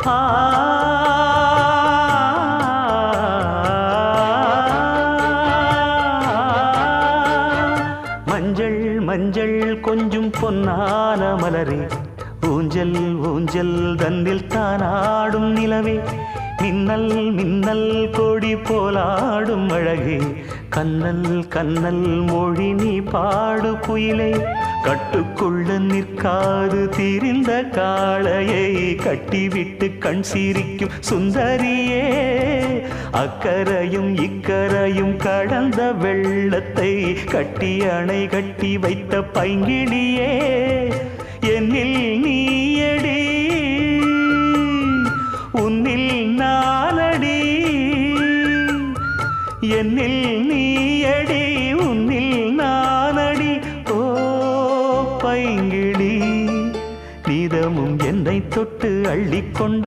ஆ மஞ்சள் மஞ்சள் கொஞ்சம் பொன்னான மலரே, ஊஞ்சல் ஊஞ்சல் தன்னில் தானாடும் நிலவே, மின்னல் மின்னல் கொடி போலாடும் அழகே, கண்ணல் கண்ணல் மொழி நீ பாடு குயிலே, கட்டுக்குள்ள நிற்காது திரிந்த காளையை கட்டிவிட்டு கண் சிரிக்கும் சுந்தரியே, அக்கரையும் இக்கரையும் கடந்த வெள்ளத்தை கட்டி அணை கட்டி வைத்த பைங்கிளியே, என்னில் நீயடி உன்னில் நானடி, என்னில் நீயடி உன்னில் நானடி, ஓ பைங்கிளி நீதமும் என்னை தொட்டு அள்ளிக்கொண்டு